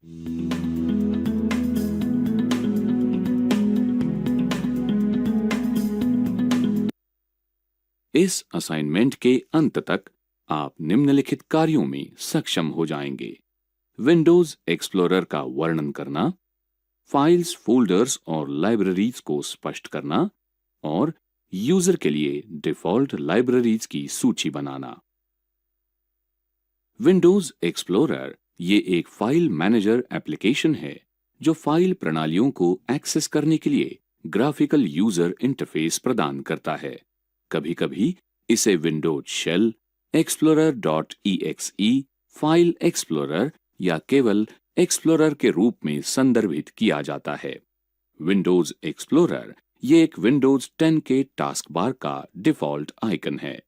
इस असाइनमेंट के अंत तक आप निम्नलिखित कार्यों में सक्षम हो जाएंगे। विंडोज एक्सप्लोरर का वर्णन करना, फाइल्स, फोल्डर्स और लाइब्रेरीज को स्पष्ट करना और यूजर के लिए डिफॉल्ट लाइब्रेरीज की सूची बनाना। विंडोज एक्सप्लोरर ये एक फाइल मैनेजर एप्लीकेशन है जो फाइल प्रणालियों को एक्सेस करने के लिए ग्राफिकल यूजर इंटरफेस प्रदान करता है। कभी-कभी इसे Windows shell, explorer.exe, file explorer या केवल एक्सप्लोरर के रूप में संदर्भित किया जाता है। विंडोज एक्सप्लोरर ये एक विंडोज 10 के टास्क बार का डिफॉल्ट आइकन है।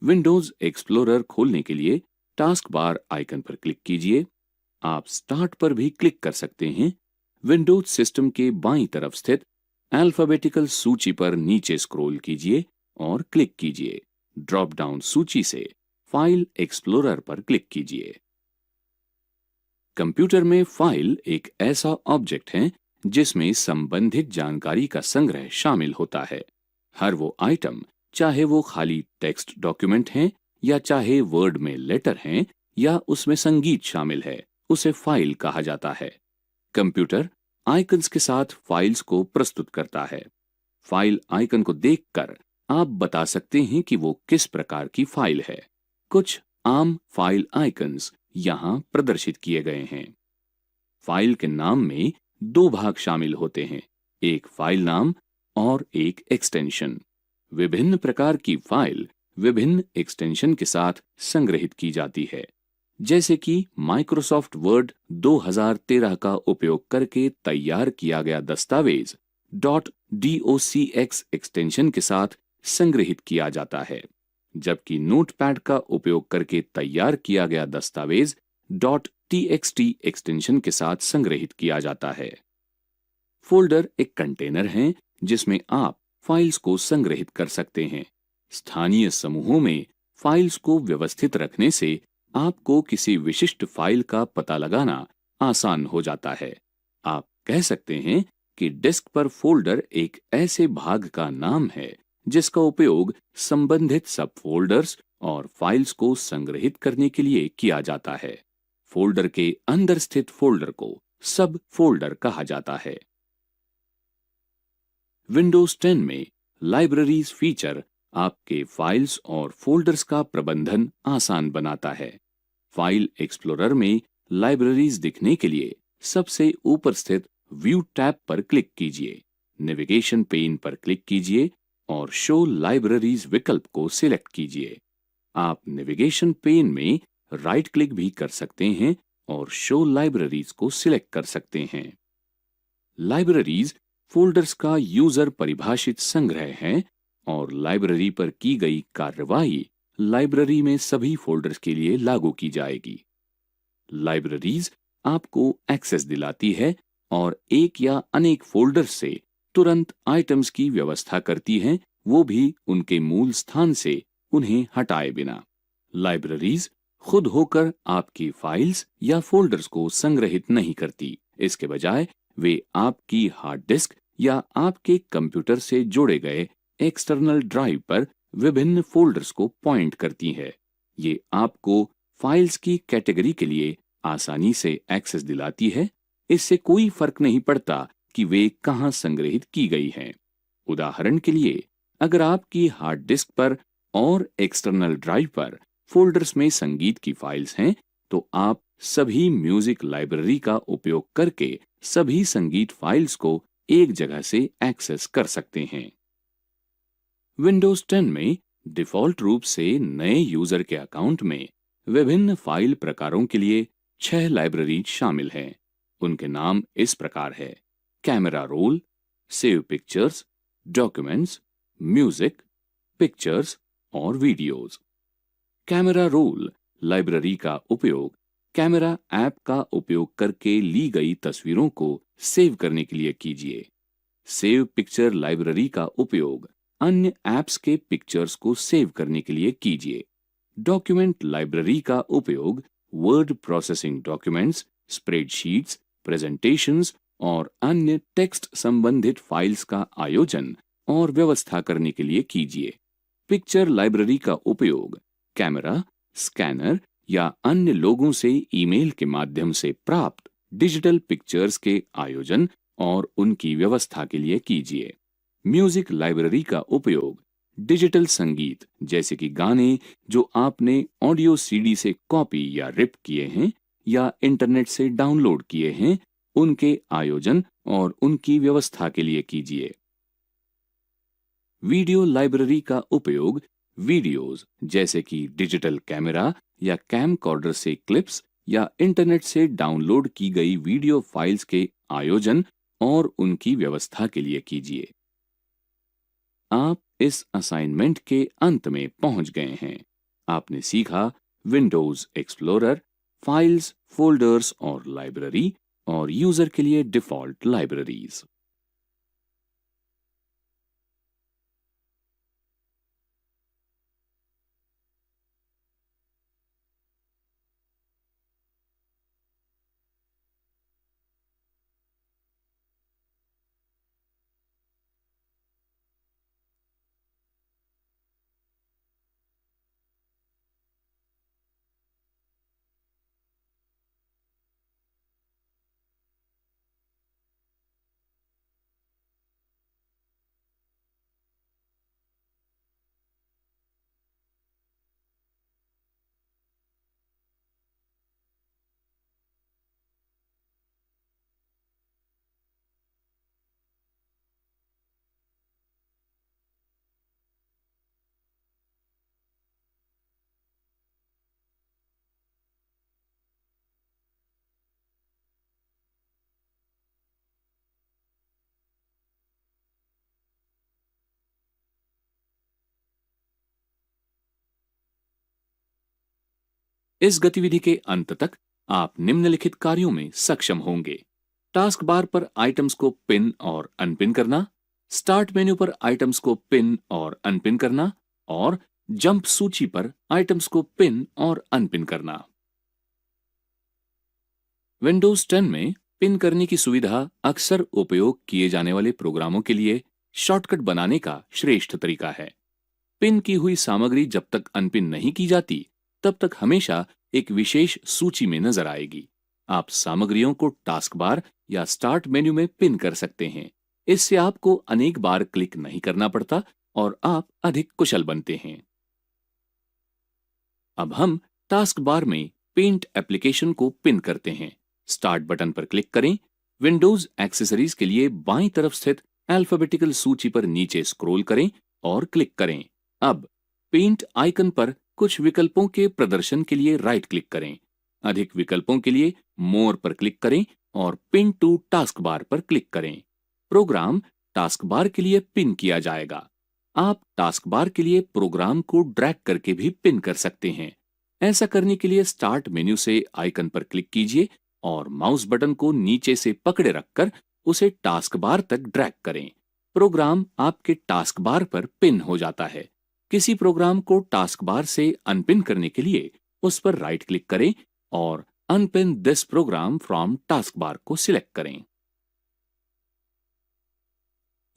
विंडोज एक्सप्लोरर खोलने के लिए टास्क बार आइकन पर क्लिक कीजिए। आप स्टार्ट पर भी क्लिक कर सकते हैं। विंडोज सिस्टम के बाईं तरफ स्थित अल्फाबेटिकल सूची पर नीचे स्क्रॉल कीजिए और क्लिक कीजिए। ड्रॉप डाउन सूची से फाइल एक्सप्लोरर पर क्लिक कीजिए। कंप्यूटर में फाइल एक ऐसा ऑब्जेक्ट है जिसमें संबंधित जानकारी का संग्रह शामिल होता है। हर वो आइटम, चाहे वो खाली टेक्स्ट डॉक्यूमेंट हैं या चाहे वर्ड में लेटर हैं या उसमें संगीत शामिल है, उसे फाइल कहा जाता है। कंप्यूटर आइकन्स के साथ फाइल्स को प्रस्तुत करता है। फाइल आइकन को देखकर आप बता सकते हैं कि वो किस प्रकार की फाइल है। कुछ आम फाइल आइकन्स यहां प्रदर्शित किए गए हैं। फाइल के नाम में दो भाग शामिल होते हैं, एक फाइल नाम और एक एक्सटेंशन। विभिन्न प्रकार की फाइल विभिन्न एक्सटेंशन के साथ संग्रहित की जाती है, जैसे कि माइक्रोसॉफ्ट वर्ड 2013 का उपयोग करके तैयार किया गया दस्तावेज .docx एक्सटेंशन के साथ संग्रहित किया जाता है, जबकि नोटपैड का उपयोग करके तैयार किया गया दस्तावेज .txt एक्सटेंशन के साथ संग्रहित किया जाता है। फोल्डर एक कंटेनर है जिसमें आप फाइल्स को संग्रहित कर सकते हैं। स्थानीय समूहों में फाइल्स को व्यवस्थित रखने से आपको किसी विशिष्ट फाइल का पता लगाना आसान हो जाता है। आप कह सकते हैं कि डिस्क पर फोल्डर एक ऐसे भाग का नाम है जिसका उपयोग संबंधित सब फोल्डर्स और फाइल्स को संग्रहित करने के लिए किया जाता है। फोल्डर के अंदर स्थित फोल्डर को सब फोल्डर कहा जाता है। विंडोज 10 में लाइब्रेरीज फीचर आपके फाइल्स और फोल्डर्स का प्रबंधन आसान बनाता है। फाइल एक्सप्लोरर में लाइब्रेरीज दिखने के लिए सबसे ऊपर स्थित व्यू टैब पर क्लिक कीजिए। नेविगेशन पेन पर क्लिक कीजिए और शो लाइब्रेरीज विकल्प को सिलेक्ट कीजिए। आप नेविगेशन पेन में राइट क्लिक भी कर सकते हैं और शो लाइब्रेरीज को सिलेक्ट कर सकते हैं। लाइब्रेरीज फोल्डर्स का यूजर परिभाषित संग्रह है और लाइब्रेरी पर की गई कार्यवाही लाइब्रेरी में सभी फोल्डर्स के लिए लागू की जाएगी। लाइब्रेरीज आपको एक्सेस दिलाती है और एक या अनेक फोल्डर्स से तुरंत आइटम्स की व्यवस्था करती हैं, वो भी उनके मूल स्थान से उन्हें हटाए बिना। लाइब्रेरीज खुद होकर आपकी फाइल्स या फोल्डर्स को संग्रहित नहीं करती। इसके बजाय वे आपकी हार्ड डिस्क या आपके कंप्यूटर से जोड़े गए एक्सटर्नल ड्राइव पर विभिन्न फोल्डर्स को पॉइंट करती है। ये आपको फाइल्स की कैटेगरी के लिए आसानी से एक्सेस दिलाती है। इससे कोई फर्क नहीं पड़ता कि वे कहां संग्रहित की गई हैं। उदाहरण के लिए, अगर आपकी हार्ड डिस्क पर और एक्सटर्नल ड्राइव पर फोल्डर्स में संगीत की फाइल्स हैं, तो आप सभी म्यूजिक लाइब्रेरी का उपयोग करके सभी संगीत फाइल्स को एक जगह से एक्सेस कर सकते हैं। विंडोज 10 में डिफॉल्ट रूप से नए यूजर के अकाउंट में विभिन्न फाइल प्रकारों के लिए 6 लाइब्रेरी शामिल हैं। उनके नाम इस प्रकार है: camera roll, save pictures, documents, music, pictures और वीडियोज। कैमरा रोल लाइब्रेरी का उपयोग कैमरा ऐप का उपयोग करके ली गई तस्वीरों को सेव करने के लिए कीजिए। सेव पिक्चर लाइब्रेरी का उपयोग अन्य ऐप्स के पिक्चर्स को सेव करने के लिए कीजिए। डॉक्यूमेंट लाइब्रेरी का उपयोग word processing documents spreadsheets, presentations और अन्य टेक्स्ट संबंधित फाइल्स का आयोजन और व्यवस्था करने के लिए कीजिए। पिक्चर लाइब्रेरी का उपयोग कैमरा, स्कैनर या अन्य लोगों से ईमेल के माध्यम से प्राप्त डिजिटल पिक्चर्स के आयोजन और उनकी व्यवस्था के लिए कीजिए। म्यूजिक लाइब्रेरी का उपयोग डिजिटल संगीत जैसे कि गाने जो आपने ऑडियो सीडी से कॉपी या रिप किए हैं या इंटरनेट से डाउनलोड किए हैं, उनके आयोजन और उनकी व्यवस्था के लिए कीजिए। वीडियो लाइब्रेरी का उपयोग वीडियोस जैसे कि डिजिटल कैमरा या कैमकॉर्डर से क्लिप्स या इंटरनेट से डाउनलोड की गई वीडियो फाइल्स के आयोजन और उनकी व्यवस्था के लिए कीजिए। आप इस असाइनमेंट के अंत में पहुंच गए हैं। आपने सीखा विंडोज एक्सप्लोरर, फाइल्स, फोल्डर्स और लाइब्रेरी और यूजर के लिए डिफॉल्ट लाइब्रेरीज। इस गतिविधि के अंत तक आप निम्नलिखित कार्यों में सक्षम होंगे। टास्क बार पर आइटम्स को पिन और अनपिन करना, स्टार्ट मेन्यू पर आइटम्स को पिन और अनपिन करना और जंप सूची पर आइटम्स को पिन और अनपिन करना। विंडोज 10 में पिन करने की सुविधा अक्सर उपयोग किए जाने वाले प्रोग्रामों के लिए शॉर्टकट बनाने का श्रेष्ठ तरीका है। पिन की हुई सामग्री जब तक अनपिन नहीं की जाती, तब तक हमेशा एक विशेष सूची में नजर आएगी। आप सामग्रियों को टास्क बार या स्टार्ट मेन्यू में पिन कर सकते हैं। इससे आपको अनेक बार क्लिक नहीं करना पड़ता और आप अधिक कुशल बनते हैं। अब हम टास्क बार में पेंट एप्लीकेशन को पिन करते हैं। स्टार्ट बटन पर क्लिक करें। विंडोज एक्सेसरीज के लिए बाईं तरफ स्थित अल्फाबेटिकल सूची पर नीचे स्क्रॉल करें और क्लिक करें। अब पेंट आइकन पर कुछ विकल्पों के प्रदर्शन के लिए राइट क्लिक करें। अधिक विकल्पों के लिए मोर पर क्लिक करें और पिन टू टास्क बार पर क्लिक करें। प्रोग्राम टास्क बार के लिए पिन किया जाएगा। आप टास्क बार के लिए प्रोग्राम को ड्रैग करके भी पिन कर सकते हैं। ऐसा करने के लिए स्टार्ट मेन्यू से आइकन पर क्लिक कीजिए और माउस बटन को नीचे से पकड़े रखकर उसे टास्क बार तक ड्रैग करें। प्रोग्राम आपके टास्क बार पर पिन हो जाता है। किसी प्रोग्राम को टास्क बार से अनपिन करने के लिए उस पर राइट क्लिक करें और unpin this program from taskbar को सिलेक्ट करें।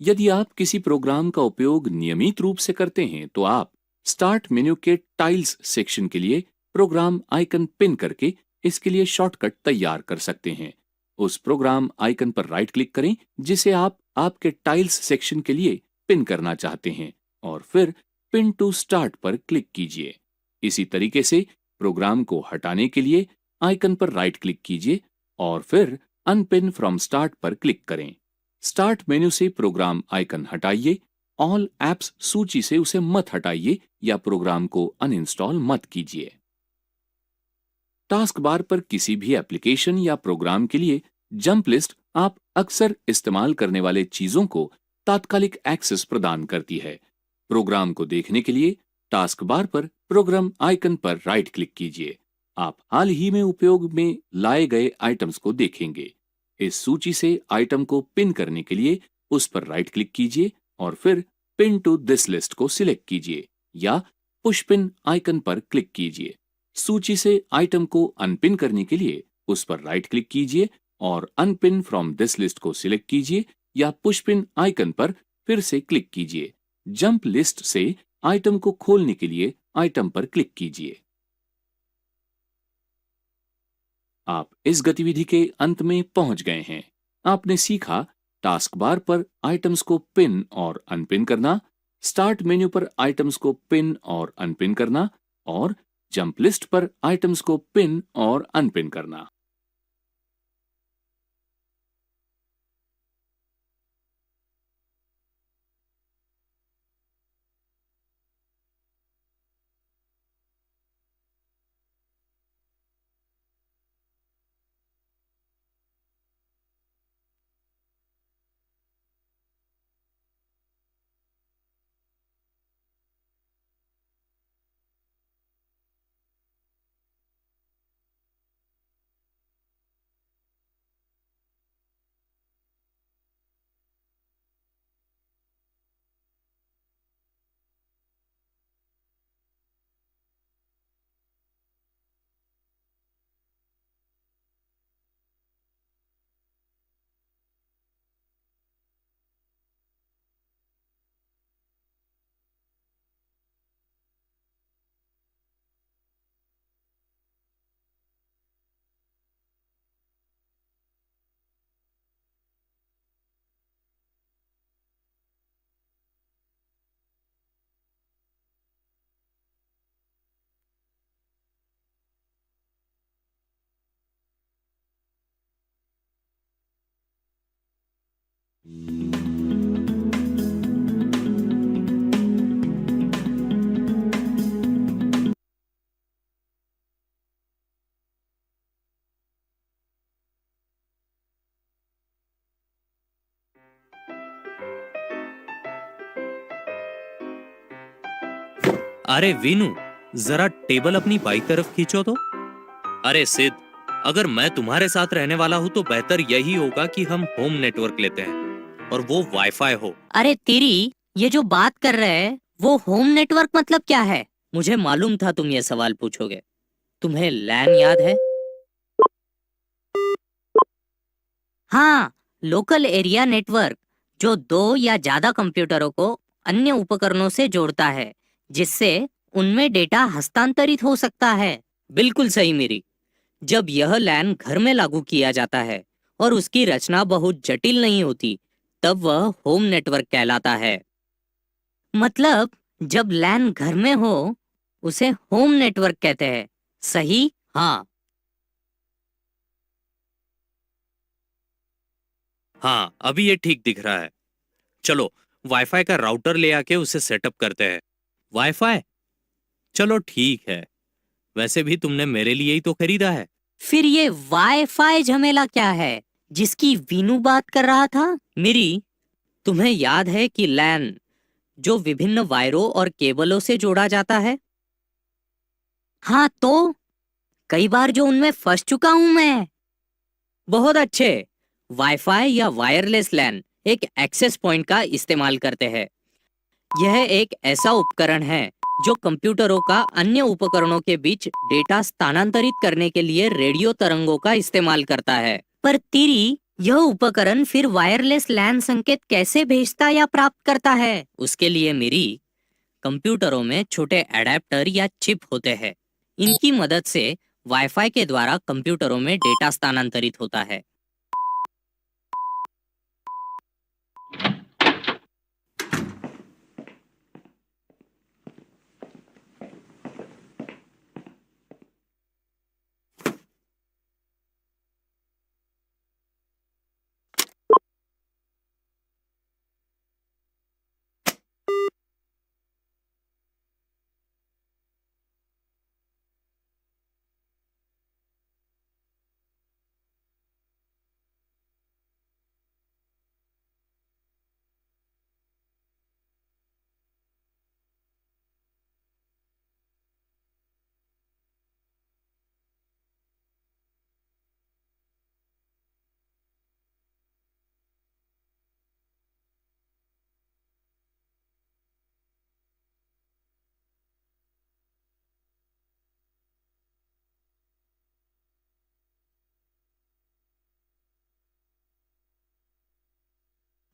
यदि आप किसी प्रोग्राम का उपयोग नियमित रूप से करते हैं तो आप स्टार्ट मेन्यू के टाइल्स सेक्शन के लिए प्रोग्राम आइकन पिन करके इसके लिए शॉर्टकट तैयार कर सकते हैं। उस प्रोग्राम आइकन पर राइट क्लिक करें जिसे आप आपके टाइल्स सेक्शन के लिए पिन करना चाहते हैं और फिर पिन टू स्टार्ट पर क्लिक कीजिए। इसी तरीके से प्रोग्राम को हटाने के लिए आइकन पर राइट क्लिक कीजिए और फिर अनपिन फ्रॉम स्टार्ट पर क्लिक करें। स्टार्ट मेन्यू से प्रोग्राम आइकन हटाइए। ऑल एप्स सूची से उसे मत हटाइए या प्रोग्राम को अनइंस्टॉल मत कीजिए। टास्क बार पर किसी भी एप्लीकेशन या प्रोग्राम के लिए जंप लिस्ट आप अक्सर इस्तेमाल करने वाले चीजों को तात्कालिक एक्सेस प्रदान करती है। प्रोग्राम को देखने के लिए टास्क बार पर प्रोग्राम आइकन पर राइट क्लिक कीजिए। आप हाल ही में उपयोग में लाए गए आइटम्स को देखेंगे। इस सूची से आइटम को पिन करने के लिए उस पर राइट क्लिक कीजिए और फिर पिन टू दिस लिस्ट को सिलेक्ट कीजिए या पुश पिन आइकन पर क्लिक कीजिए। सूची से आइटम को अनपिन करने के लिए उस पर राइट क्लिक कीजिए और अनपिन फ्रॉम दिस लिस्ट को सिलेक्ट कीजिए या पुश पिन आइकन पर फिर से क्लिक कीजिए। जंप लिस्ट से आइटम को खोलने के लिए आइटम पर क्लिक कीजिए। आप इस गतिविधि के अंत में पहुंच गए हैं। आपने सीखा टास्क बार पर आइटम्स को पिन और अनपिन करना, स्टार्ट मेन्यू पर आइटम्स को पिन और अनपिन करना और जंप लिस्ट पर आइटम्स को पिन और अनपिन करना। अरे वीनू, जरा टेबल अपनी बाई तरफ खींचो तो। अरे सिद्ध, अगर मैं तुम्हारे साथ रहने वाला हूँ तो बेहतर यही होगा कि हम होम नेटवर्क लेते हैं और वो वाईफाई हो। अरे तेरी, ये जो बात कर रहे हैं वो होम नेटवर्क मतलब क्या है? मुझे मालूम था तुम ये सवाल पूछोगे। तुम्हें लैन याद है? हाँ, लोकल एरिया नेटवर्क, जो दो या ज्यादा कंप्यूटरों को अन्य उपकरणों से जोड़ता है, जिससे उनमें डेटा हस्तांतरित हो सकता है। बिल्कुल सही मेरी। जब यह लैन घर में लागू किया जाता है और उसकी रचना बहुत जटिल नहीं होती, तब वह होम नेटवर्क कहलाता है। मतलब जब लैन घर में हो, उसे होम नेटवर्क कहते हैं, सही? हाँ हाँ, अभी ये ठीक दिख रहा है। चलो वाईफाई का राउटर ले आके उसे सेटअप करते हैं। वाईफाई? चलो ठीक है। वैसे भी तुमने मेरे लिए ही तो खरीदा है। फिर ये वाईफाई झमेला क्या है जिसकी वीनू बात कर रहा था? मेरी, तुम्हें याद है कि लैन जो विभिन्न वायरों और केबलों से जोड़ा जाता है? हाँ तो कई बार जो उनमें फंस चुका हूं मैं। बहुत अच्छे। वाईफाई या वायरलेस लैन एक एक्सेस पॉइंट का इस्तेमाल करते हैं। यह एक ऐसा उपकरण है जो कंप्यूटरों का अन्य उपकरणों के बीच डेटा स्थानांतरित करने के लिए रेडियो तरंगों का इस्तेमाल करता है। पर तेरी, यह उपकरण फिर वायरलेस लैन संकेत कैसे भेजता या प्राप्त करता है? उसके लिए मेरी कंप्यूटरों में छोटे एडेप्टर या चिप होते हैं। इनकी मदद से वाईफाई के द्वारा कंप्यूटरों में डेटा स्थानांतरित होता है।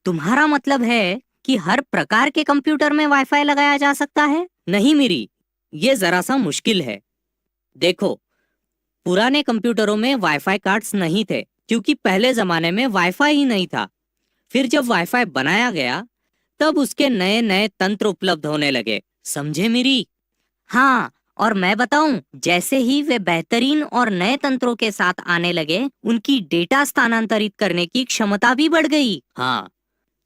तुम्हारा मतलब है कि हर प्रकार के कंप्यूटर में वाईफाई लगाया जा सकता है? नहीं मिरी, ये जरा सा मुश्किल है। देखो, पुराने कंप्यूटरों में वाईफाई कार्ड्स नहीं थे क्योंकि पहले जमाने में वाईफाई ही नहीं था। फिर जब वाईफाई बनाया गया तब उसके नए नए तंत्र उपलब्ध होने लगे। समझे मिरी? हाँ, और मैं बताऊं, जैसे ही वे बेहतरीन और नए तंत्रों के साथ आने लगे, उनकी डेटा स्थानांतरित करने की क्षमता भी बढ़ गई। हाँ,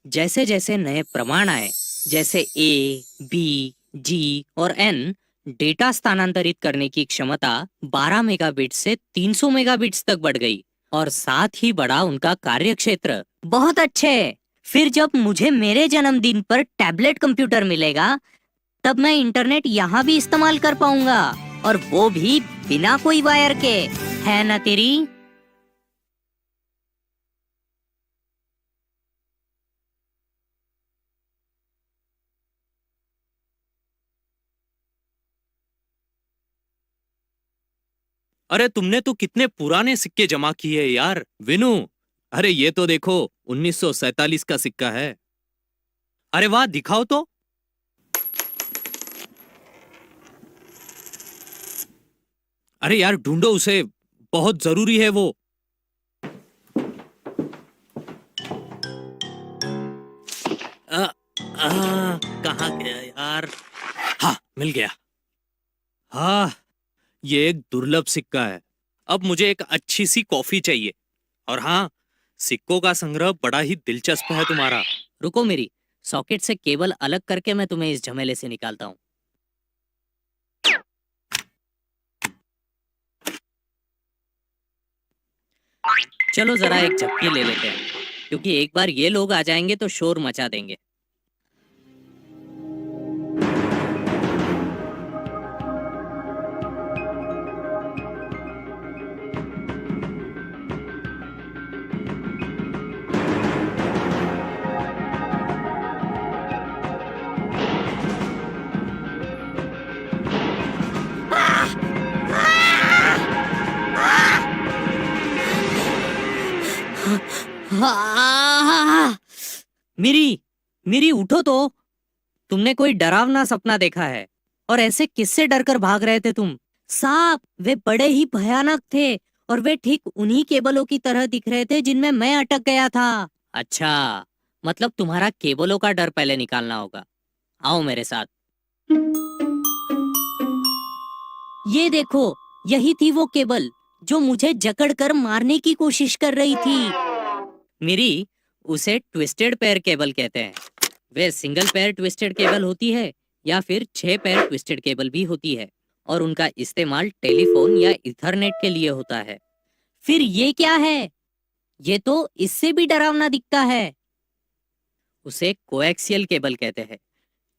जैसे जैसे नए प्रमाण आए, जैसे ए, बी, जी और एन, डेटा स्थानांतरित करने की क्षमता 12 मेगाबिट से 300 मेगाबिट्स तक बढ़ गई और साथ ही बढ़ा उनका कार्य क्षेत्र। बहुत अच्छे। फिर जब मुझे मेरे जन्मदिन पर टैबलेट कंप्यूटर मिलेगा, तब मैं इंटरनेट यहाँ भी इस्तेमाल कर पाऊंगा, और वो भी बिना कोई वायर के। है ना तेरी? अरे तुमने तो कितने पुराने सिक्के जमा किए यार विनू। अरे ये तो देखो 1947 का सिक्का है। अरे वाह, दिखाओ तो। अरे यार ढूंढो उसे, बहुत जरूरी है वो। कहाँ गया यार? हाँ, मिल गया। हाँ, ये एक दुर्लभ सिक्का है। अब मुझे एक अच्छी सी कॉफी चाहिए। और हाँ, सिक्कों का संग्रह बड़ा ही दिलचस्प है तुम्हारा। रुको मेरी, सॉकेट से केबल अलग करके मैं तुम्हें इस झमेले से निकालता हूँ। चलो जरा एक झपकी ले लेते हैं, क्योंकि एक बार ये लोग आ जाएंगे तो शोर मचा देंगे। मिरी उठो तो। तुमने कोई डरावना सपना देखा है? और ऐसे किससे डरकर भाग रहे थे तुम? सांप, वे बड़े ही भयानक थे, और वे ठीक उन्हीं केबलों की तरह दिख रहे थे जिनमें मैं अटक गया था। अच्छा, मतलब तुम्हारा केबलों का डर पहले निकालना होगा। आओ मेरे साथ। ये देखो, यही थी वो केबल जो मुझे जकड़कर मारने की कोशिश कर रही थी। मिरी, उसे ट्विस्टेड पेयर केबल कहते हैं। वे सिंगल पेयर ट्विस्टेड केबल होती है या फिर 6 पेयर ट्विस्टेड केबल भी होती है, और उनका इस्तेमाल टेलीफोन या इथरनेट के लिए होता है। फिर ये क्या है? ये तो इससे भी डरावना दिखता है। उसे कोएक्सियल केबल कहते हैं।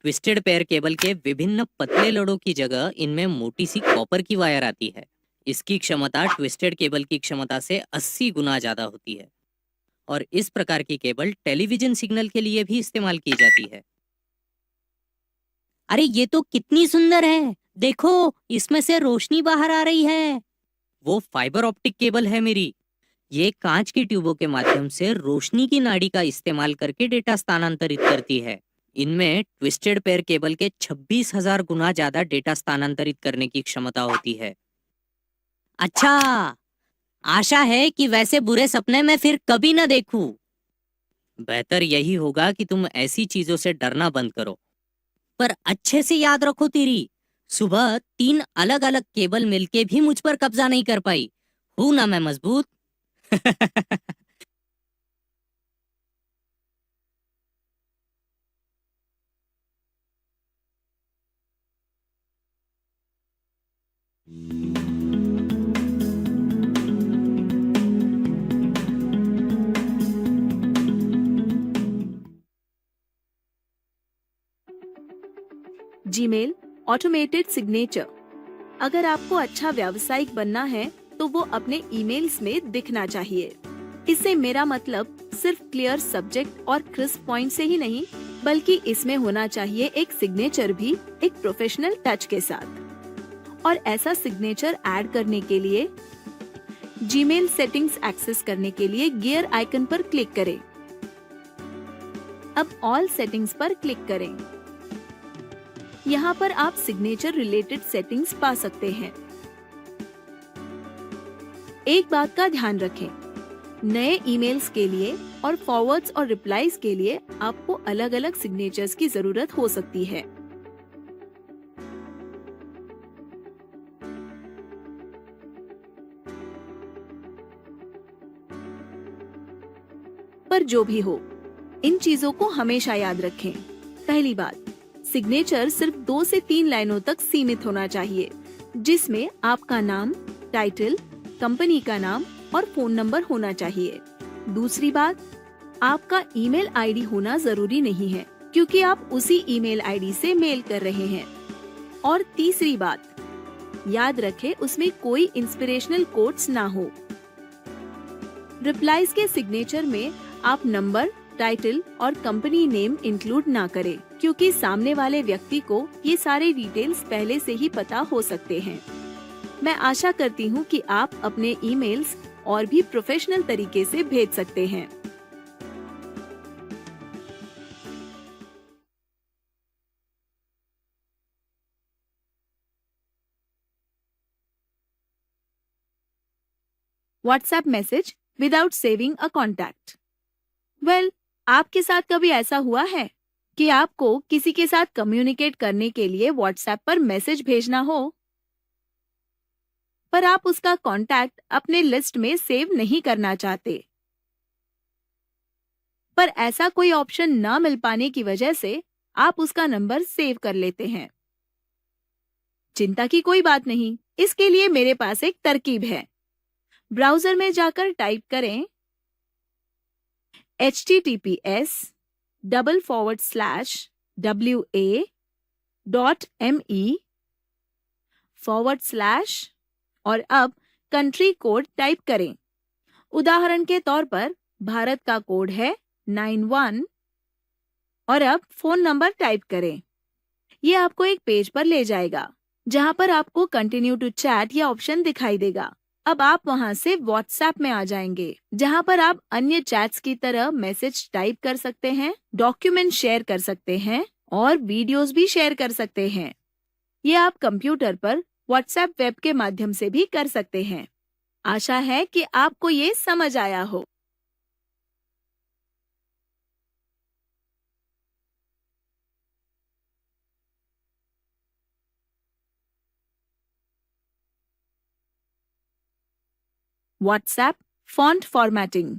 ट्विस्टेड पेयर केबल के विभिन्न पतले लड़ों की जगह इनमें मोटी सी कॉपर की वायर आती है। इसकी क्षमता ट्विस्टेड केबल की क्षमता से 80 गुना ज्यादा होती है, और इस प्रकार की केबल टेलीविजन सिग्नल के लिए भी इस्तेमाल की जाती है। अरे ये तो कितनी सुंदर है, देखो इसमें से रोशनी बाहर आ रही है। वो फाइबर ऑप्टिक केबल है मेरी। ये कांच की ट्यूबों के माध्यम से रोशनी की नाड़ी का इस्तेमाल करके डेटा स्थानांतरित करती है। इनमें ट्विस्टेड पेयर केबल के 26,000 गुना ज्यादा डेटा स्थानांतरित करने की क्षमता होती है। अच्छा, आशा है कि वैसे बुरे सपने मैं फिर कभी न देखूं। बेहतर यही होगा कि तुम ऐसी चीजों से डरना बंद करो। पर अच्छे से याद रखो तेरी, सुबह 3 अलग अलग केबल मिलके भी मुझ पर कब्जा नहीं कर पाई। हूं ना मैं मजबूत? Gmail automated signature. अगर आपको अच्छा व्यावसायिक बनना है तो वो अपने ईमेल्स में दिखना चाहिए। इससे मेरा मतलब सिर्फ क्लियर सब्जेक्ट और क्रिस्प पॉइंट से ही नहीं, बल्कि इसमें होना चाहिए एक सिग्नेचर भी, एक प्रोफेशनल टच के साथ। और ऐसा सिग्नेचर ऐड करने के लिए जीमेल सेटिंग्स एक्सेस करने के लिए गियर आइकन पर क्लिक करें। अब ऑल सेटिंग्स पर क्लिक करें। यहाँ पर आप सिग्नेचर रिलेटेड सेटिंग्स पा सकते हैं। एक बात का ध्यान रखें, नए ईमेल्स के लिए और फॉरवर्ड्स और रिप्लाईज के लिए आपको अलग अलग सिग्नेचर्स की जरूरत हो सकती है। पर जो भी हो, इन चीजों को हमेशा याद रखें। पहली बात, सिग्नेचर सिर्फ 2 से 3 लाइनों तक सीमित होना चाहिए, जिसमें आपका नाम, टाइटल, कंपनी का नाम और फोन नंबर होना चाहिए। दूसरी बात, आपका ईमेल आईडी होना जरूरी नहीं है, क्योंकि आप उसी ईमेल आईडी से मेल कर रहे हैं। और तीसरी बात, याद रखें उसमें कोई इंस्पिरेशनल कोट्स ना हो। रिप्लाईज के सिग्नेचर में आप नंबर, टाइटल और कंपनी नेम इंक्लूड ना करें, क्योंकि सामने वाले व्यक्ति को ये सारे डिटेल्स पहले से ही पता हो सकते हैं। मैं आशा करती हूँ कि आप अपने ईमेल्स और भी प्रोफेशनल तरीके से भेज सकते हैं। WhatsApp message without saving a contact. Well, आपके साथ कभी ऐसा हुआ है कि आपको किसी के साथ कम्युनिकेट करने के लिए व्हाट्सएप पर मैसेज भेजना हो, पर आप उसका कॉन्टैक्ट अपने लिस्ट में सेव नहीं करना चाहते, पर ऐसा कोई ऑप्शन न मिल पाने की वजह से आप उसका नंबर सेव कर लेते हैं। चिंता की कोई बात नहीं, इसके लिए मेरे पास एक तरकीब है। ब्राउजर में जाकर टाइप करें https://wa.me/ और अब कंट्री कोड टाइप करें। उदाहरण के तौर पर भारत का कोड है 91 और अब फोन नंबर टाइप करें। ये आपको एक पेज पर ले जाएगा जहां पर आपको कंटिन्यू टू चैट या ऑप्शन दिखाई देगा। अब आप वहां से व्हाट्सएप में आ जाएंगे, जहां पर आप अन्य चैट्स की तरह मैसेज टाइप कर सकते हैं, डॉक्यूमेंट शेयर कर सकते हैं और वीडियोस भी शेयर कर सकते हैं। ये आप कंप्यूटर पर व्हाट्सएप वेब के माध्यम से भी कर सकते हैं। आशा है कि आपको ये समझ आया हो। WhatsApp font formatting.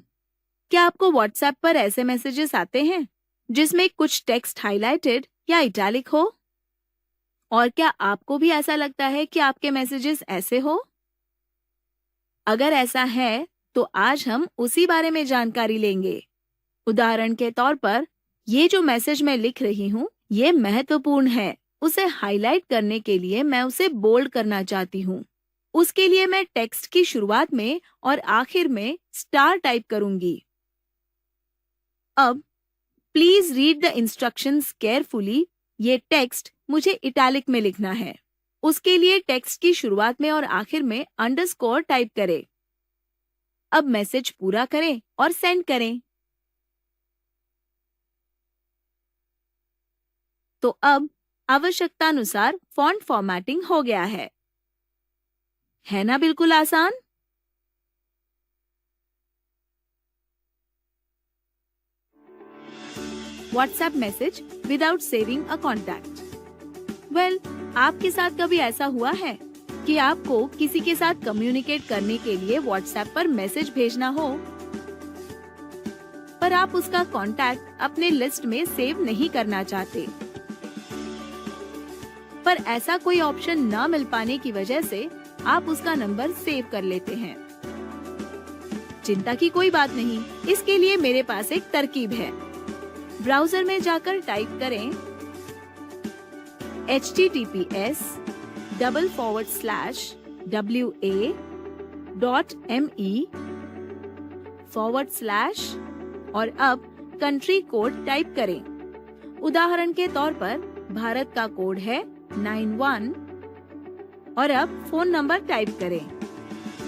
क्या आपको व्हाट्सएप पर ऐसे मैसेजेस आते हैं जिसमें कुछ टेक्स्ट हाइलाइटेड या इटैलिक हो? और क्या आपको भी ऐसा लगता है कि आपके मैसेजेस ऐसे हो? अगर ऐसा है तो आज हम उसी बारे में जानकारी लेंगे। उदाहरण के तौर पर ये जो मैसेज मैं लिख रही हूँ ये महत्वपूर्ण है। उसे हाईलाइट करने के लिए मैं उसे बोल्ड करना चाहती हूँ। उसके लिए मैं टेक्स्ट की शुरुआत में और आखिर में स्टार टाइप करूंगी। अब please read the instructions carefully. ये टेक्स्ट मुझे इटैलिक में लिखना है। उसके लिए टेक्स्ट की शुरुआत में और आखिर में अंडरस्कोर टाइप करें। अब मैसेज पूरा करें और सेंड करें। तो अब आवश्यकतानुसार फॉन्ट फॉर्मेटिंग हो गया है ना बिल्कुल आसान? WhatsApp message without saving a contact. Well, आपके साथ कभी ऐसा हुआ है कि आपको किसी के साथ कम्युनिकेट करने के लिए व्हाट्सएप पर मैसेज भेजना हो, पर आप उसका कॉन्टैक्ट अपने लिस्ट में सेव नहीं करना चाहते, पर ऐसा कोई ऑप्शन न मिल पाने की वजह से आप उसका नंबर सेव कर लेते हैं। चिंता की कोई बात नहीं, इसके लिए मेरे पास एक तरकीब है। ब्राउजर में जाकर टाइप करें https://wa.me/ और अब कंट्री कोड टाइप करें। उदाहरण के तौर पर भारत का कोड है 91 और अब फोन नंबर टाइप करें।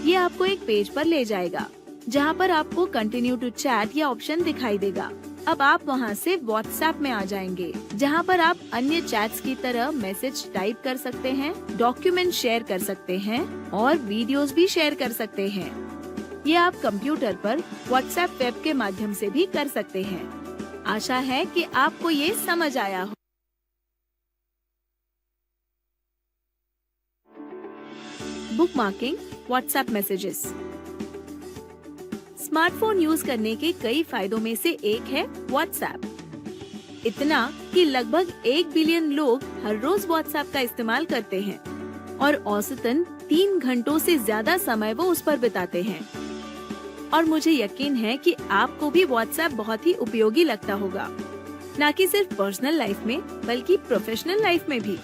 ये आपको एक पेज पर ले जाएगा जहां पर आपको कंटिन्यू टू चैट या ऑप्शन दिखाई देगा। अब आप वहां से व्हाट्सएप में आ जाएंगे, जहां पर आप अन्य चैट्स की तरह मैसेज टाइप कर सकते हैं, डॉक्यूमेंट शेयर कर सकते हैं और वीडियोस भी शेयर कर सकते हैं। ये आप कंप्यूटर पर व्हाट्सएप वेब के माध्यम से भी कर सकते हैं। आशा है कि आपको ये समझ आया हो। Bookmarking WhatsApp messages. Smartphone use करने के कई फायदों में से एक है व्हाट्सएप। इतना कि लगभग 1 बिलियन लोग हर रोज व्हाट्सएप का इस्तेमाल करते हैं और औसतन 3 घंटों से ज्यादा समय वो उस पर बिताते हैं। और मुझे यकीन है कि आपको भी व्हाट्सएप बहुत ही उपयोगी लगता होगा, न कि सिर्फ पर्सनल लाइफ में बल्कि प्रोफेशनल लाइफ में भी।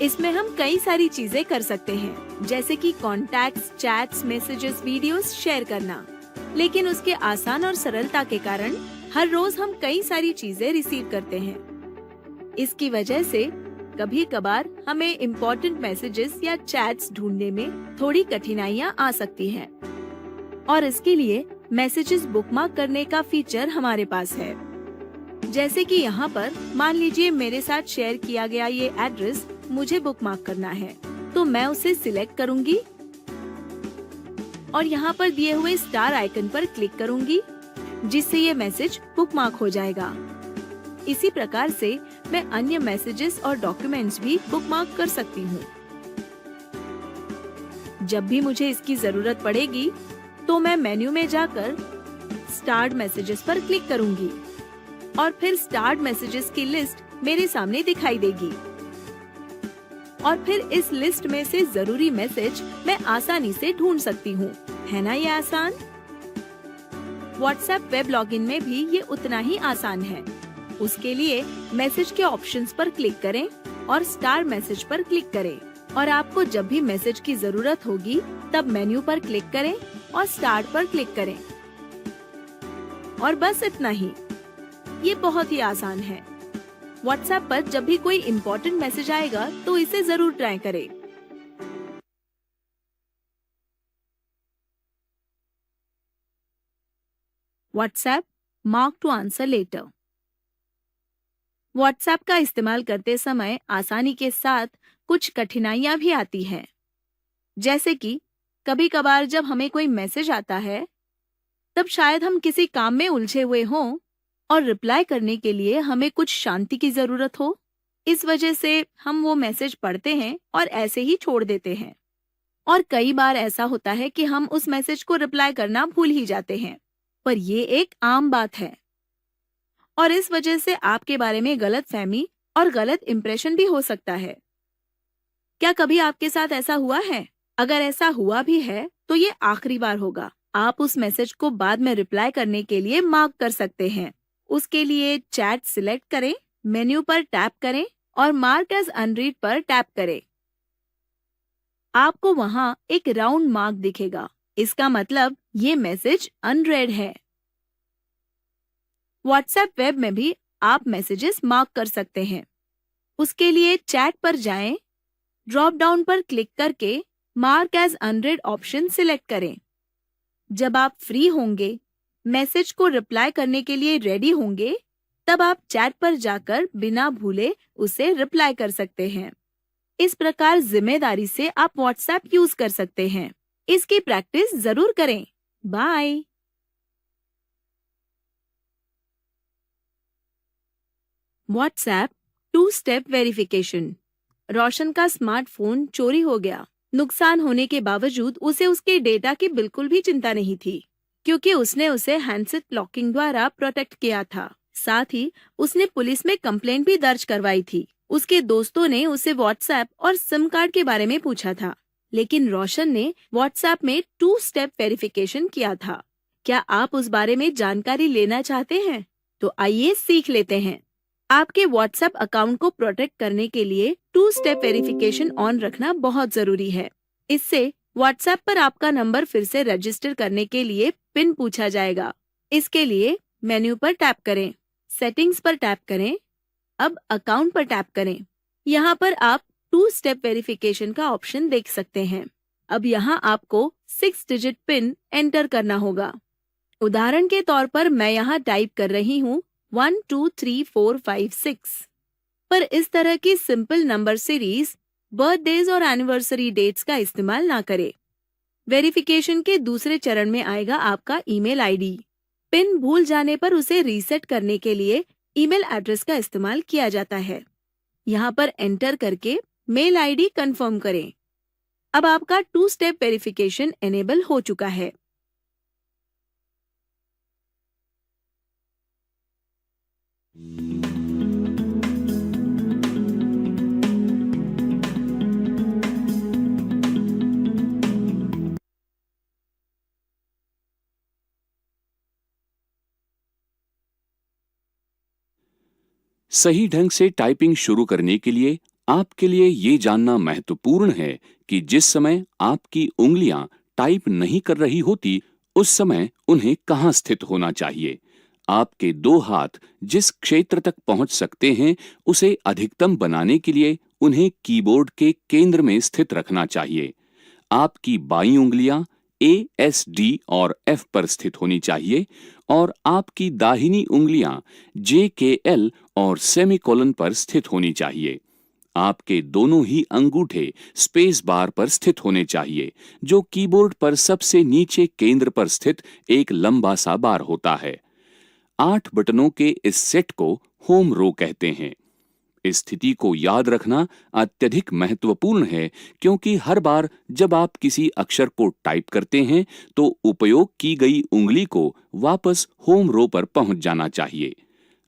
इसमें हम कई सारी चीजें कर सकते हैं, जैसे कि contacts, chats, messages, videos share करना। लेकिन उसके आसान और सरलता के कारण हर रोज हम कई सारी चीजें रिसीव करते हैं। इसकी वजह से कभी कभार हमें इम्पोर्टेंट मैसेजेस या चैट्स ढूंढने में थोड़ी कठिनाइयाँ आ सकती हैं। और इसके लिए मैसेजेस बुकमार्क करने का फीचर हमारे पास है। जैसे कि यहाँ पर मान लीजिए मेरे साथ शेयर किया गया ये एड्रेस मुझे बुकमार्क करना है, तो मैं उसे सिलेक्ट करूंगी और यहाँ पर दिए हुए स्टार आइकन पर क्लिक करूंगी, जिससे ये मैसेज बुकमार्क हो जाएगा। इसी प्रकार से मैं अन्य मैसेजेस और डॉक्यूमेंट्स भी बुकमार्क कर सकती हूँ। जब भी मुझे इसकी जरूरत पड़ेगी तो मैं मेन्यू में जाकर स्टार्ट मैसेजेस पर क्लिक करूंगी और फिर स्टार्ट मैसेजेस की लिस्ट मेरे सामने दिखाई देगी। और फिर इस लिस्ट में से जरूरी मैसेज मैं आसानी से ढूंढ सकती हूँ। है ना ये आसान? व्हाट्सएप वेब लॉगिन में भी ये उतना ही आसान है। उसके लिए मैसेज के ऑप्शंस पर क्लिक करें और स्टार मैसेज पर क्लिक करें और आपको जब भी मैसेज की जरूरत होगी तब मेन्यू पर क्लिक करें और स्टार्ट पर क्लिक करें। और बस इतना ही। ये बहुत ही आसान है। व्हाट्सएप पर जब भी कोई इम्पोर्टेंट मैसेज आएगा तो इसे जरूर ट्राई करें। WhatsApp mark to answer letter. WhatsApp का इस्तेमाल करते समय आसानी के साथ कुछ कठिनाइयां भी आती हैं। जैसे कि कभी कभार जब हमें कोई मैसेज आता है तब शायद हम किसी काम में उलझे हुए हों और रिप्लाई करने के लिए हमें कुछ शांति की जरूरत हो। इस वजह से हम वो मैसेज पढ़ते हैं और ऐसे ही छोड़ देते हैं। और कई बार ऐसा होता है कि हम उस मैसेज को रिप्लाई करना भूल ही जाते हैं। पर ये एक आम बात है और इस वजह से आपके बारे में गलतफहमी और गलत इंप्रेशन भी हो सकता है। क्या कभी आपके साथ ऐसा हुआ है? अगर ऐसा हुआ भी है तो ये आखिरी बार होगा। आप उस मैसेज को बाद में रिप्लाई करने के लिए मार्क कर सकते हैं। उसके लिए चैट सिलेक्ट करें, मेन्यू पर टैप करें और मार्क एज अनरीड पर टैप करें। आपको वहां एक राउंड मार्क दिखेगा। इसका मतलब ये मैसेज अनरेड है। व्हाट्सएप वेब में भी आप मैसेजेस मार्क कर सकते हैं। उसके लिए चैट पर जाएं, ड्रॉप डाउन पर क्लिक करके mark as unread option select करें। जब आप फ्री होंगे, मैसेज को रिप्लाई करने के लिए रेडी होंगे, तब आप चैट पर जाकर बिना भूले उसे रिप्लाई कर सकते हैं। इस प्रकार जिम्मेदारी से आप व्हाट्सएप यूज कर सकते हैं। इसकी प्रैक्टिस जरूर करें। Bye. WhatsApp 2 step verification. Roshan का स्मार्टफोन चोरी हो गया। नुकसान होने के बावजूद उसे उसके डेटा की बिल्कुल भी चिंता नहीं थी, क्योंकि उसने उसे हैंडसेट लॉकिंग द्वारा प्रोटेक्ट किया था। साथ ही उसने पुलिस में कंप्लेंट भी दर्ज करवाई थी। उसके दोस्तों ने उसे व्हाट्सएप और सिम कार्ड के बारे में पूछा था, लेकिन रोशन ने व्हाट्सएप में 2 स्टेप वेरिफिकेशन किया था। क्या आप उस बारे में जानकारी लेना चाहते हैं? तो आइए सीख लेते हैं। आपके व्हाट्सएप अकाउंट को प्रोटेक्ट करने के लिए 2 स्टेप वेरिफिकेशन ऑन रखना बहुत जरूरी है। इससे व्हाट्सएप पर आपका नंबर फिर से रजिस्टर करने के लिए पिन पूछा जाएगा। इसके लिए मेन्यू पर टैप करें, सेटिंग्स पर टैप करें, अब अकाउंट पर टैप करें। यहाँ पर आप 2 स्टेप वेरिफिकेशन का ऑप्शन देख सकते हैं। अब यहाँ आपको 6 डिजिट पिन एंटर करना होगा। उदाहरण के तौर पर मैं यहाँ टाइप कर रही हूँ 1 2 3 4 5 6। पर इस तरह की सिंपल नंबर सीरीज, बर्थडेज और एनिवर्सरी डेट्स का इस्तेमाल ना करें। वेरिफिकेशन के दूसरे चरण में आएगा आपका ईमेल आईडी। पिन भूल जाने पर उसे रीसेट करने के लिए ईमेल एड्रेस का इस्तेमाल किया जाता है। यहाँ पर एंटर करके मेल आईडी कंफर्म करें। अब आपका 2 स्टेप वेरिफिकेशन एनेबल हो चुका है। सही ढंग से टाइपिंग शुरू करने के लिए आपके लिए ये जानना महत्वपूर्ण है कि जिस समय आपकी उंगलियां टाइप नहीं कर रही होती, उस समय उन्हें कहां स्थित होना चाहिए। आपके 2 हाथ जिस क्षेत्र तक पहुंच सकते हैं, उसे अधिकतम बनाने के लिए उन्हें कीबोर्ड के केंद्र में स्थित रखना चाहिए। आपकी बाईं उंगलियां ए, एस, डी और एफ पर स्थित होनी चाहिए और आपकी दाहिनी उंगलियां जे, के, एल और सेमीकोलन पर स्थित होनी चाहिए। आपके दोनों ही अंगूठे स्पेस बार पर स्थित होने चाहिए, जो कीबोर्ड पर सबसे नीचे केंद्र पर स्थित एक लंबा सा बार होता है। 8 बटनों के इस सेट को होम रो कहते हैं। इस स्थिति को याद रखना अत्यधिक महत्वपूर्ण है, क्योंकि हर बार जब आप किसी अक्षर को टाइप करते हैं तो उपयोग की गई उंगली को वापस होम रो पर पहुंच जाना चाहिए।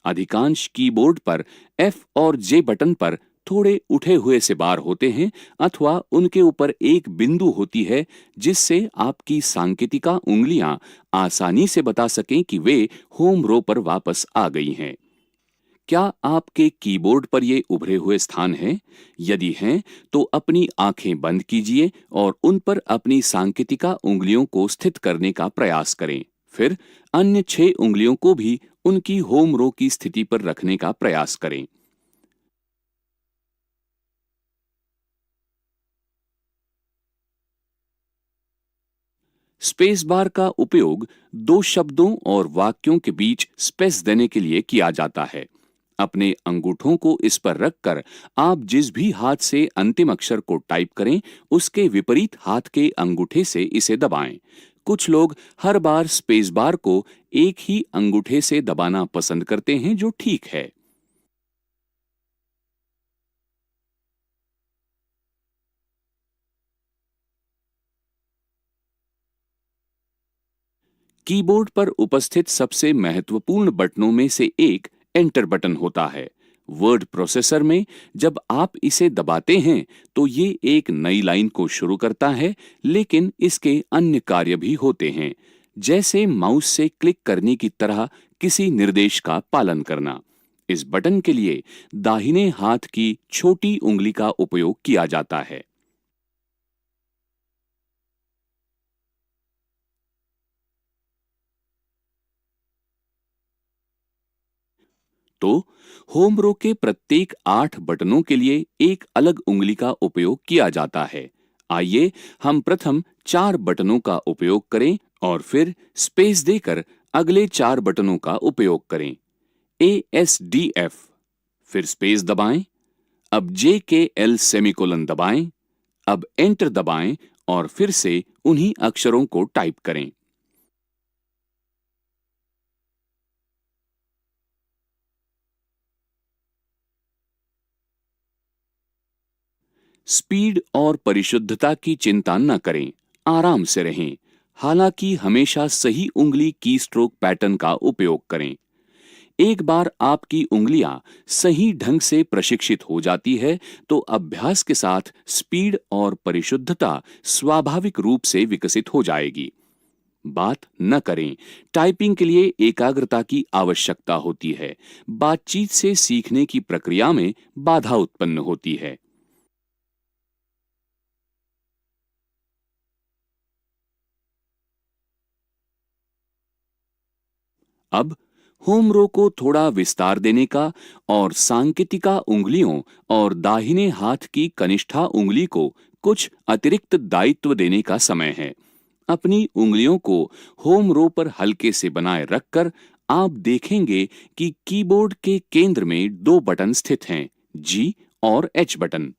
अधिकांश कीबोर्ड पर F और J बटन पर थोड़े उठे हुए से बार होते हैं अथवा उनके ऊपर एक बिंदु होती है, जिससे आपकी सांकेतिका उंगलियां आसानी से बता सकें कि वे होम रो पर वापस आ गई हैं। क्या आपके कीबोर्ड पर ये उभरे हुए स्थान हैं? यदि हैं, तो अपनी आंखें बंद कीजिए और उन पर अपनी सांकेतिका उंगलियों को स्थित करने का प्रयास करें। फिर अन्य 6 उंगलियों को भी उनकी होम रो की स्थिति पर रखने का प्रयास करें। स्पेस बार का उपयोग 2 शब्दों और वाक्यों के बीच स्पेस देने के लिए किया जाता है। अपने अंगूठों को इस पर रखकर आप जिस भी हाथ से अंतिम अक्षर को टाइप करें, उसके विपरीत हाथ के अंगूठे से इसे दबाएं। कुछ लोग हर बार स्पेस बार को एक ही अंगूठे से दबाना पसंद करते हैं, जो ठीक है। कीबोर्ड पर उपस्थित सबसे महत्वपूर्ण बटनों में से एक एंटर बटन होता है। वर्ड प्रोसेसर में जब आप इसे दबाते हैं तो ये एक नई लाइन को शुरू करता है, लेकिन इसके अन्य कार्य भी होते हैं, जैसे माउस से क्लिक करने की तरह किसी निर्देश का पालन करना। इस बटन के लिए दाहिने हाथ की छोटी उंगली का उपयोग किया जाता है। तो होम रो के प्रत्येक 8 बटनों के लिए एक अलग उंगली का उपयोग किया जाता है। आइए हम प्रथम 4 बटनों का उपयोग करें और फिर स्पेस देकर अगले 4 बटनों का उपयोग करें। ASDF, फिर स्पेस दबाएं। अब JKL सेमीकोलन दबाएं। अब एंटर दबाएं और फिर से उन्हीं अक्षरों को टाइप करें। स्पीड और परिशुद्धता की चिंता न करें, आराम से रहें। हालांकि हमेशा सही उंगली की स्ट्रोक पैटर्न का उपयोग करें। एक बार आपकी उंगलियां सही ढंग से प्रशिक्षित हो जाती है तो अभ्यास के साथ स्पीड और परिशुद्धता स्वाभाविक रूप से विकसित हो जाएगी। बात न करें, टाइपिंग के लिए एकाग्रता की आवश्यकता होती है। बातचीत से सीखने की प्रक्रिया में बाधा उत्पन्न होती है। अब होम रो को थोड़ा विस्तार देने का और सांकेतिका उंगलियों और दाहिने हाथ की कनिष्ठा उंगली को कुछ अतिरिक्त दायित्व देने का समय है। अपनी उंगलियों को होम रो पर हल्के से बनाए रखकर आप देखेंगे कि कीबोर्ड के केंद्र में दो बटन स्थित हैं, जी और एच बटन।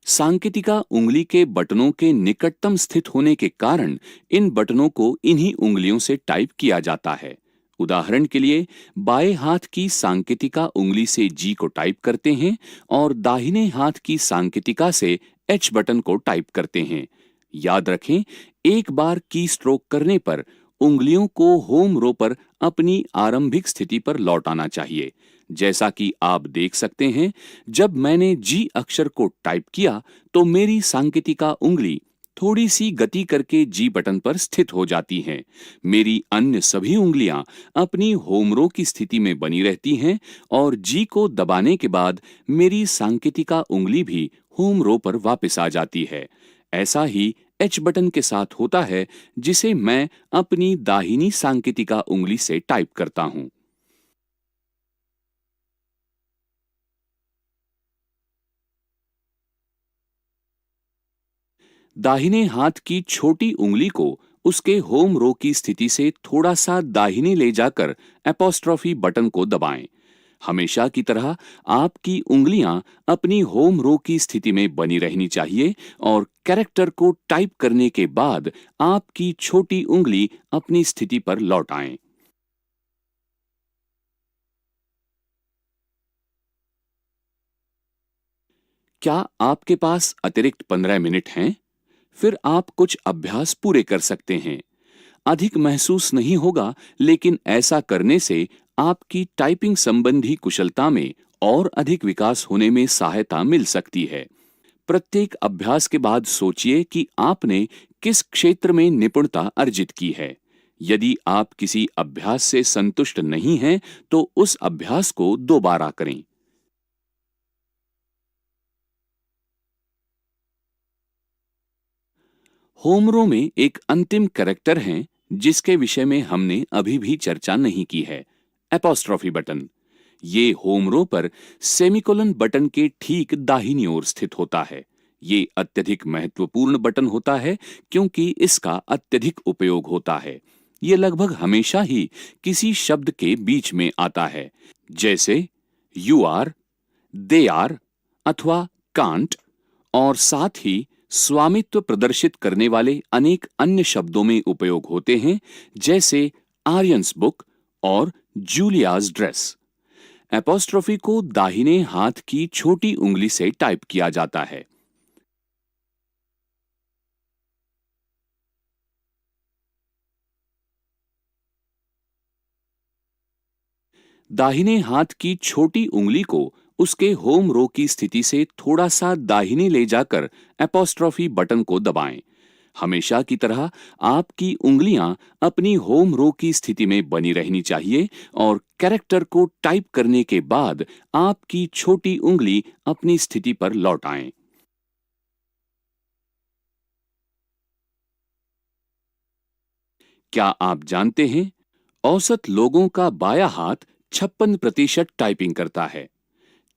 सांकेतिका उंगली के बटनों के निकटतम स्थित होने के कारण इन बटनों को इन्हीं उंगलियों से टाइप किया जाता है। उदाहरण के लिए बाएं हाथ की सांकेतिका उंगली से जी को टाइप करते हैं और दाहिने हाथ की सांकेतिका से एच बटन को टाइप करते हैं। याद रखें, एक बार की स्ट्रोक करने पर उंगलियों को होम रो पर अपनी आरंभिक स्थिति पर लौटाना चाहिए। जैसा कि आप देख सकते हैं, जब मैंने जी अक्षर को टाइप किया तो मेरी सांकेतिका उंगली थोड़ी सी गति करके जी बटन पर स्थित हो जाती हैं। मेरी अन्य सभी उंगलियां अपनी होम रो की स्थिति में बनी रहती हैं और जी को दबाने के बाद मेरी सांकेतिका उंगली भी होम रो पर वापस आ जाती है। ऐसा ही एच बटन के साथ होता है, जिसे मैं अपनी दाहिनी सांकेतिका उंगली से टाइप करता हूं। दाहिने हाथ की छोटी उंगली को उसके होम रो की स्थिति से थोड़ा सा दाहिने ले जाकर एपोस्ट्रोफी बटन को दबाएं। हमेशा की तरह आपकी उंगलियां अपनी होम रो की स्थिति में बनी रहनी चाहिए और कैरेक्टर को टाइप करने के बाद आपकी छोटी उंगली अपनी स्थिति पर लौट आएं। क्या आपके पास अतिरिक्त 15 मिनट हैं? फिर आप कुछ अभ्यास पूरे कर सकते हैं। अधिक महसूस नहीं होगा, लेकिन ऐसा करने से आपकी टाइपिंग संबंधी कुशलता में और अधिक विकास होने में सहायता मिल सकती है। प्रत्येक अभ्यास के बाद सोचिए कि आपने किस क्षेत्र में निपुणता अर्जित की है। यदि आप किसी अभ्यास से संतुष्ट नहीं हैं, तो उस अभ्यास को दोबारा करें। होम रो में एक अंतिम कैरेक्टर है जिसके विषय में हमने अभी भी चर्चा नहीं की है, एपोस्ट्रोफी बटन। ये होम रो पर सेमीकोलन बटन के ठीक दाहिनी ओर स्थित होता है। ये अत्यधिक महत्वपूर्ण बटन होता है क्योंकि इसका अत्यधिक उपयोग होता है। ये लगभग हमेशा ही किसी शब्द के बीच में आता है, जैसे यू आर, दे आर अथवा कांट, और साथ ही स्वामित्व प्रदर्शित करने वाले अनेक अन्य शब्दों में उपयोग होते हैं, जैसे आर्यन्स बुक और जूलियाज ड्रेस। एपोस्ट्रोफी को दाहिने हाथ की छोटी उंगली से टाइप किया जाता है। दाहिने हाथ की छोटी उंगली को उसके होम रो की स्थिति से थोड़ा सा दाहिने ले जाकर एपोस्ट्रोफी बटन को दबाएं। हमेशा की तरह आपकी उंगलियां अपनी होम रो की स्थिति में बनी रहनी चाहिए और कैरेक्टर को टाइप करने के बाद आपकी छोटी उंगली अपनी स्थिति पर लौट आए। क्या आप जानते हैं, औसत लोगों का बायां हाथ 56% टाइपिंग करता है।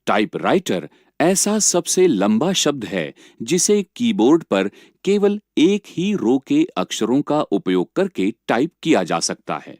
टाइपराइटर ऐसा सबसे लंबा शब्द है जिसे कीबोर्ड पर केवल एक ही रो के अक्षरों का उपयोग करके टाइप किया जा सकता है।